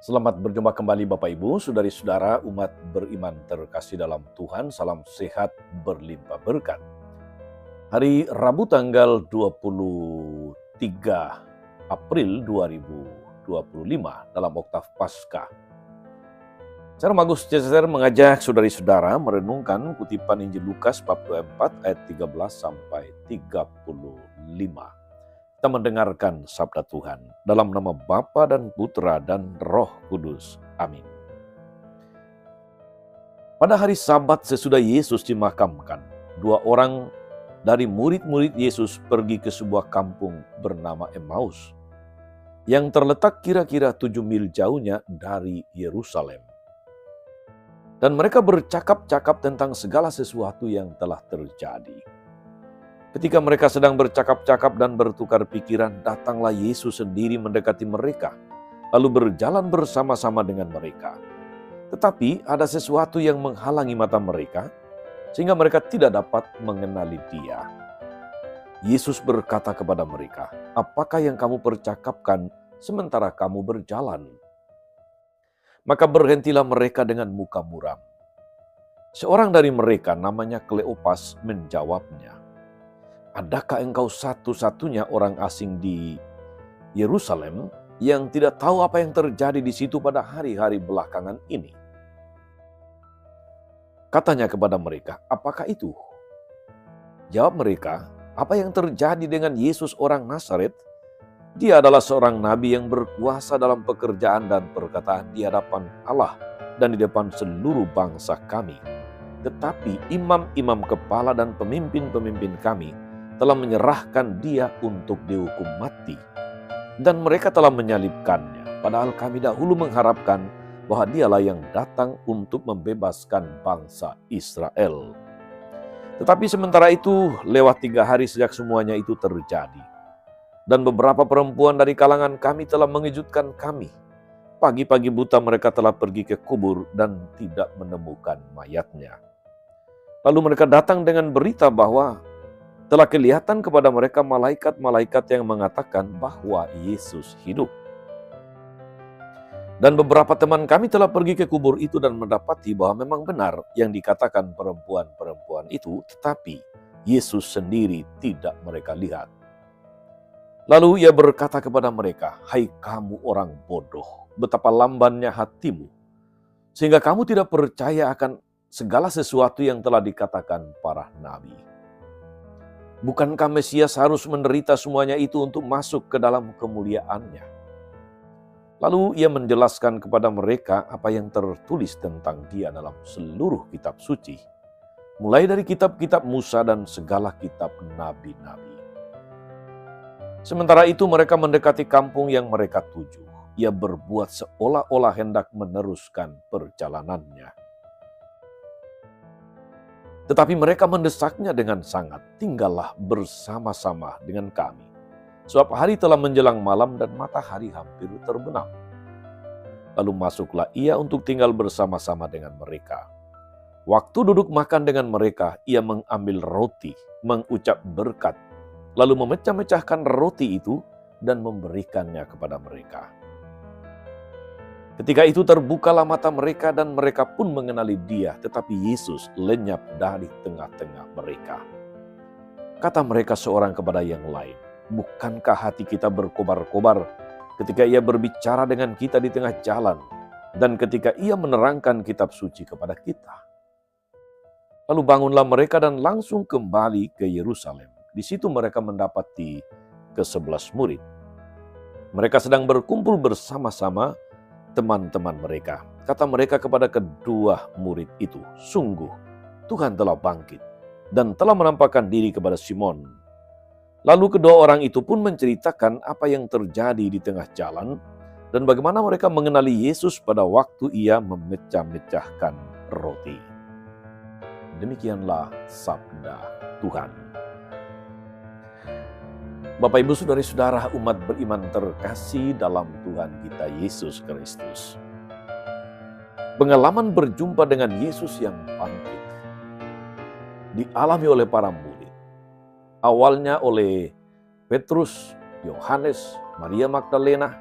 Selamat berjumpa kembali Bapak Ibu, saudari-saudara umat beriman terkasih dalam Tuhan. Salam sehat berlimpah berkat. Hari Rabu tanggal 23 April 2025 dalam oktav Paskah. Saya Magus Cesar mengajak saudari-saudara merenungkan kutipan Injil Lukas bab 24 ayat 13 sampai 35. Kita mendengarkan sabda Tuhan dalam nama Bapa dan Putra dan Roh Kudus. Amin. Pada hari Sabat sesudah Yesus dimakamkan, dua orang dari murid-murid Yesus pergi ke sebuah kampung bernama Emmaus yang terletak kira-kira 7 mil jauhnya dari Yerusalem. Dan mereka bercakap-cakap tentang segala sesuatu yang telah terjadi. Ketika mereka sedang bercakap-cakap dan bertukar pikiran, datanglah Yesus sendiri mendekati mereka, lalu berjalan bersama-sama dengan mereka. Tetapi ada sesuatu yang menghalangi mata mereka, sehingga mereka tidak dapat mengenali Dia. Yesus berkata kepada mereka, "Apakah yang kamu percakapkan sementara kamu berjalan?" Maka berhentilah mereka dengan muka muram. Seorang dari mereka, namanya Kleopas, menjawabnya, "Adakah engkau satu-satunya orang asing di Yerusalem yang tidak tahu apa yang terjadi di situ pada hari-hari belakangan ini?" Katanya kepada mereka, "Apakah itu?" Jawab mereka, "Apa yang terjadi dengan Yesus orang Nazaret? Dia adalah seorang nabi yang berkuasa dalam pekerjaan dan perkataan di hadapan Allah dan di depan seluruh bangsa kami. Tetapi imam-imam kepala dan pemimpin-pemimpin kami telah menyerahkan Dia untuk dihukum mati. Dan mereka telah menyalibkannya, padahal kami dahulu mengharapkan bahwa Dialah yang datang untuk membebaskan bangsa Israel. Tetapi sementara itu, lewat 3 hari sejak semuanya itu terjadi. Dan beberapa perempuan dari kalangan kami telah mengejutkan kami. Pagi-pagi buta mereka telah pergi ke kubur dan tidak menemukan mayatnya. Lalu mereka datang dengan berita bahwa telah kelihatan kepada mereka malaikat-malaikat yang mengatakan bahwa Yesus hidup. Dan beberapa teman kami telah pergi ke kubur itu dan mendapati bahwa memang benar yang dikatakan perempuan-perempuan itu, tetapi Yesus sendiri tidak mereka lihat. Lalu Ia berkata kepada mereka, "Hai kamu orang bodoh, betapa lambannya hatimu, sehingga kamu tidak percaya akan segala sesuatu yang telah dikatakan para nabi. Bukankah Mesias harus menderita semuanya itu untuk masuk ke dalam kemuliaannya?" Lalu Ia menjelaskan kepada mereka apa yang tertulis tentang Dia dalam seluruh kitab suci, mulai dari kitab-kitab Musa dan segala kitab nabi-nabi. Sementara itu mereka mendekati kampung yang mereka tuju. Ia berbuat seolah-olah hendak meneruskan perjalanannya. Tetapi mereka mendesaknya dengan sangat, "Tinggallah bersama-sama dengan kami, sebab hari telah menjelang malam dan matahari hampir terbenam." Lalu masuklah Ia untuk tinggal bersama-sama dengan mereka. Waktu duduk makan dengan mereka, Ia mengambil roti, mengucap berkat, lalu memecah-mecahkan roti itu dan memberikannya kepada mereka. Ketika itu terbukalah mata mereka dan mereka pun mengenali Dia, tetapi Yesus lenyap dari tengah-tengah mereka. Kata mereka seorang kepada yang lain, "Bukankah hati kita berkobar-kobar ketika Ia berbicara dengan kita di tengah jalan dan ketika Ia menerangkan kitab suci kepada kita?" Lalu bangunlah mereka dan langsung kembali ke Yerusalem. Di situ mereka mendapati ke-11 murid. Mereka sedang berkumpul bersama-sama teman-teman mereka. Kata mereka kepada kedua murid itu, "Sungguh, Tuhan telah bangkit dan telah menampakkan diri kepada Simon." Lalu kedua orang itu pun menceritakan apa yang terjadi di tengah jalan dan bagaimana mereka mengenali Yesus pada waktu Ia memecah-mecahkan roti. Demikianlah sabda Tuhan. Bapak, Ibu, saudari-saudara umat beriman terkasih dalam Tuhan kita Yesus Kristus. Pengalaman berjumpa dengan Yesus yang bangkit dialami oleh para murid. Awalnya oleh Petrus, Yohanes, Maria Magdalena,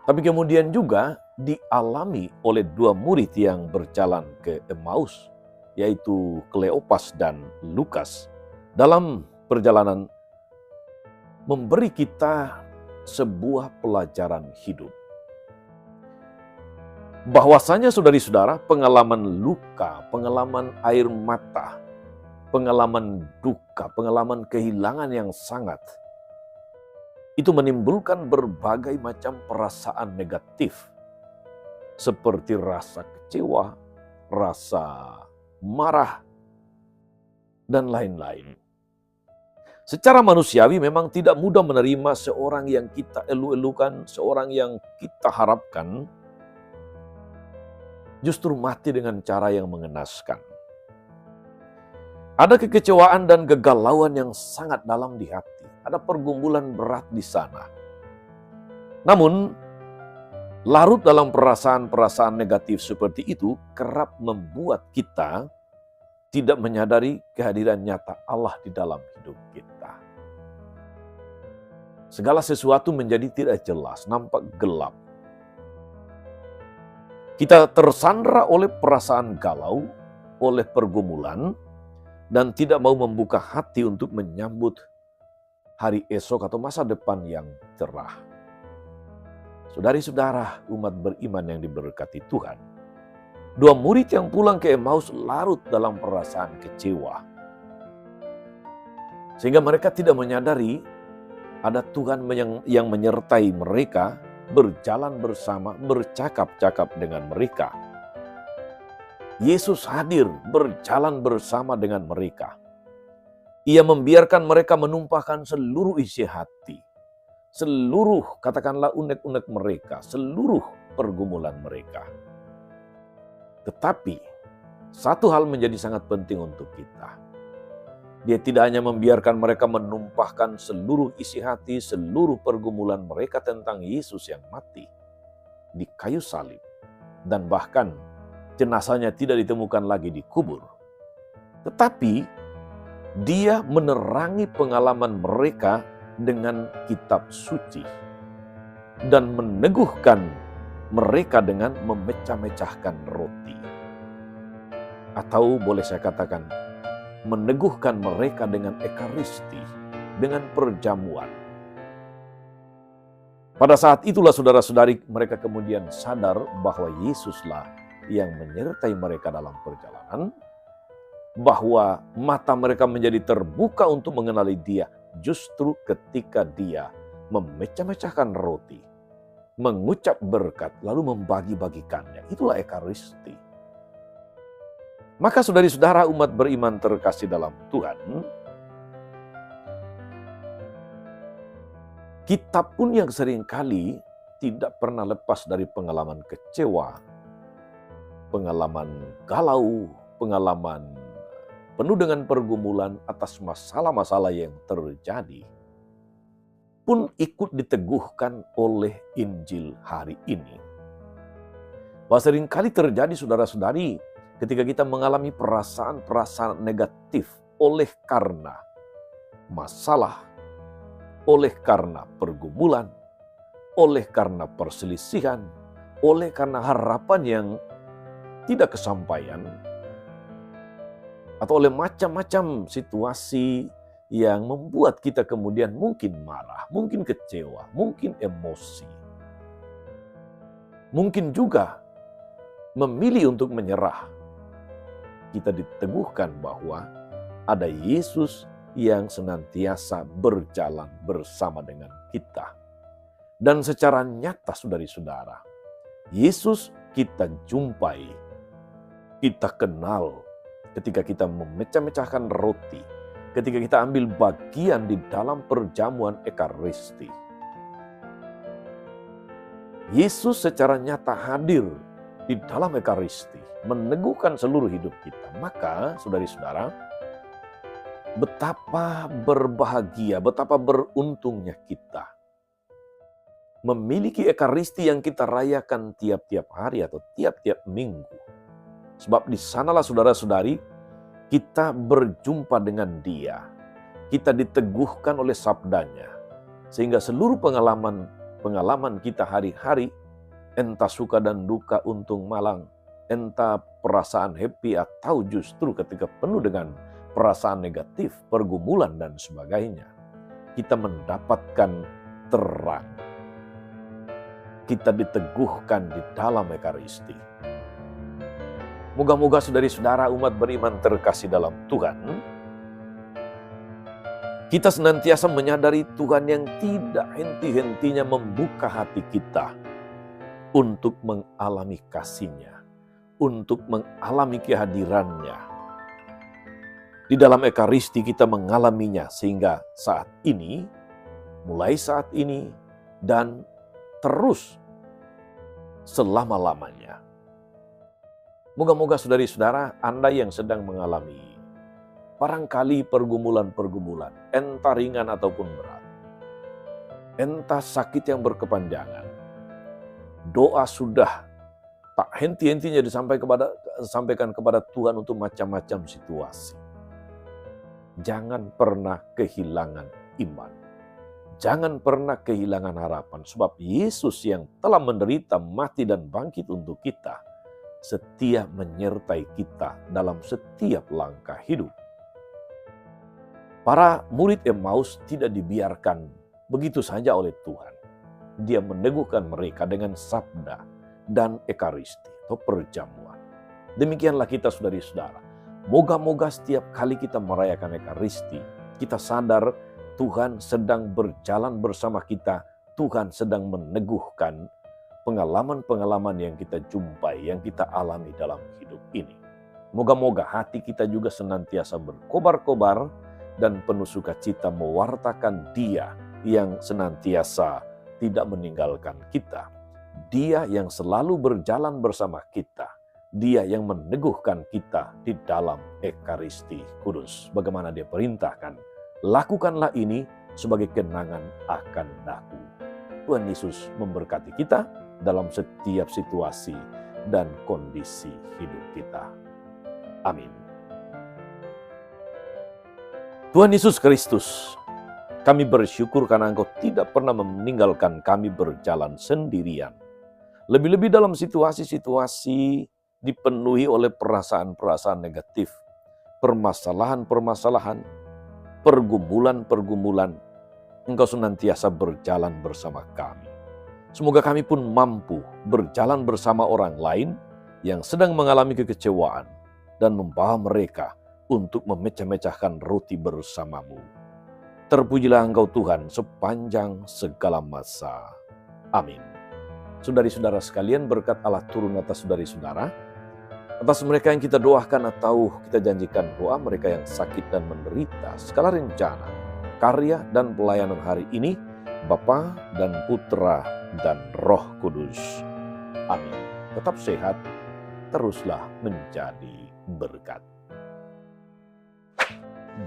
Tapi kemudian juga dialami oleh dua murid yang berjalan ke Emmaus, yaitu Kleopas dan Lukas. Dalam perjalanan memberi kita sebuah pelajaran hidup. Bahwasanya saudari-saudara, pengalaman luka, pengalaman air mata, pengalaman duka, pengalaman kehilangan yang sangat, itu menimbulkan berbagai macam perasaan negatif, seperti rasa kecewa, rasa marah, dan lain-lain. Secara manusiawi memang tidak mudah menerima seorang yang kita elu-elukan, seorang yang kita harapkan, justru mati dengan cara yang mengenaskan. Ada kekecewaan dan kegalauan yang sangat dalam di hati. Ada pergumulan berat di sana. Namun, larut dalam perasaan-perasaan negatif seperti itu kerap membuat kita tidak menyadari kehadiran nyata Allah di dalam hidup kita. Segala sesuatu menjadi tidak jelas, nampak gelap. Kita tersandra oleh perasaan galau, oleh pergumulan, dan tidak mau membuka hati untuk menyambut hari esok atau masa depan yang cerah. Saudari-saudara, umat beriman yang diberkati Tuhan, dua murid yang pulang ke Emmaus larut dalam perasaan kecewa. Sehingga mereka tidak menyadari ada Tuhan yang menyertai mereka, berjalan bersama, bercakap-cakap dengan mereka. Yesus hadir berjalan bersama dengan mereka. Ia membiarkan mereka menumpahkan seluruh isi hati, seluruh katakanlah unek-unek mereka, seluruh pergumulan mereka. Tetapi satu hal menjadi sangat penting untuk kita. Dia tidak hanya membiarkan mereka menumpahkan seluruh isi hati, seluruh pergumulan mereka tentang Yesus yang mati di kayu salib, dan bahkan jenazahnya tidak ditemukan lagi di kubur. Tetapi dia menerangi pengalaman mereka dengan kitab suci dan meneguhkan mereka dengan memecah-mecahkan roti. Atau boleh saya katakan, meneguhkan mereka dengan ekaristi, dengan perjamuan. Pada saat itulah saudara-saudari, mereka kemudian sadar bahwa Yesuslah yang menyertai mereka dalam perjalanan, bahwa mata mereka menjadi terbuka untuk mengenali Dia justru ketika Dia memecah-mecahkan roti, mengucap berkat, lalu membagi-bagikannya. Itulah ekaristi. Maka saudari-saudara umat beriman terkasih dalam Tuhan, kita pun yang seringkali tidak pernah lepas dari pengalaman kecewa, pengalaman galau, pengalaman penuh dengan pergumulan atas masalah-masalah yang terjadi, pun ikut diteguhkan oleh Injil hari ini. Bahwa seringkali terjadi saudara-saudari, ketika kita mengalami perasaan-perasaan negatif oleh karena masalah, oleh karena pergumulan, oleh karena perselisihan, oleh karena harapan yang tidak kesampaian, atau oleh macam-macam situasi yang membuat kita kemudian mungkin marah, mungkin kecewa, mungkin emosi. Mungkin juga memilih untuk menyerah. Kita diteguhkan bahwa ada Yesus yang senantiasa berjalan bersama dengan kita. Dan secara nyata saudari-saudara, Yesus kita jumpai, kita kenal ketika kita memecah-mecahkan roti, ketika kita ambil bagian di dalam perjamuan ekaristi. Yesus secara nyata hadir di dalam ekaristi, meneguhkan seluruh hidup kita. Maka saudari-saudara, betapa berbahagia, betapa beruntungnya kita memiliki ekaristi yang kita rayakan tiap-tiap hari atau tiap-tiap minggu. Sebab di sanalah saudara-saudari kita berjumpa dengan Dia. Kita diteguhkan oleh sabdanya. Sehingga seluruh pengalaman pengalaman kita hari-hari, entah suka dan duka, untung malang, entah perasaan happy atau justru ketika penuh dengan perasaan negatif, pergumulan dan sebagainya, kita mendapatkan terang. Kita diteguhkan di dalam Ekaristi. Moga-moga saudari-saudara umat beriman terkasih dalam Tuhan, kita senantiasa menyadari Tuhan yang tidak henti-hentinya membuka hati kita untuk mengalami kasih-Nya, untuk mengalami kehadiran-Nya. Di dalam Ekaristi kita mengalaminya sehingga saat ini, mulai saat ini, dan terus selama-lamanya. Moga-moga saudari-saudara, Anda yang sedang mengalami barangkali pergumulan-pergumulan, entah ringan ataupun berat, entah sakit yang berkepanjangan, doa sudah tak henti-hentinya disampaikan kepada Tuhan untuk macam-macam situasi. Jangan pernah kehilangan iman. Jangan pernah kehilangan harapan, sebab Yesus yang telah menderita, mati, dan bangkit untuk kita, setia menyertai kita dalam setiap langkah hidup. Para murid Emmaus tidak dibiarkan begitu saja oleh Tuhan. Dia meneguhkan mereka dengan sabda dan Ekaristi atau perjamuan. Demikianlah kita saudari-saudara. Moga-moga setiap kali kita merayakan Ekaristi, kita sadar Tuhan sedang berjalan bersama kita. Tuhan sedang meneguhkan pengalaman-pengalaman yang kita jumpai, yang kita alami dalam hidup ini. Moga-moga hati kita juga senantiasa berkobar-kobar dan penuh sukacita mewartakan Dia yang senantiasa tidak meninggalkan kita. Dia yang selalu berjalan bersama kita. Dia yang meneguhkan kita di dalam Ekaristi Kudus. Bagaimana Dia perintahkan, lakukanlah ini sebagai kenangan akan daku. Tuhan Yesus memberkati kita dalam setiap situasi dan kondisi hidup kita. Amin. Tuhan Yesus Kristus, kami bersyukur karena Engkau tidak pernah meninggalkan kami berjalan sendirian. Lebih-lebih dalam situasi-situasi dipenuhi oleh perasaan-perasaan negatif, permasalahan-permasalahan, pergumulan-pergumulan, Engkau senantiasa berjalan bersama kami. Semoga kami pun mampu berjalan bersama orang lain yang sedang mengalami kekecewaan dan membawa mereka untuk memecah-mecahkan roti bersamamu. Terpujilah Engkau Tuhan sepanjang segala masa. Amin. Saudari-saudara sekalian, berkat Allah turun atas saudari-saudara, atas mereka yang kita doakan atau kita janjikan doa, mereka yang sakit dan menderita, segala rencana, karya dan pelayanan hari ini, Bapa dan Putra dan Roh Kudus. Amin. Tetap sehat, teruslah menjadi berkat.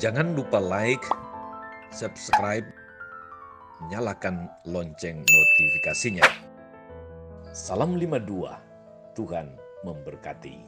Jangan lupa like, subscribe, nyalakan lonceng notifikasinya. Salam 52, Tuhan memberkati.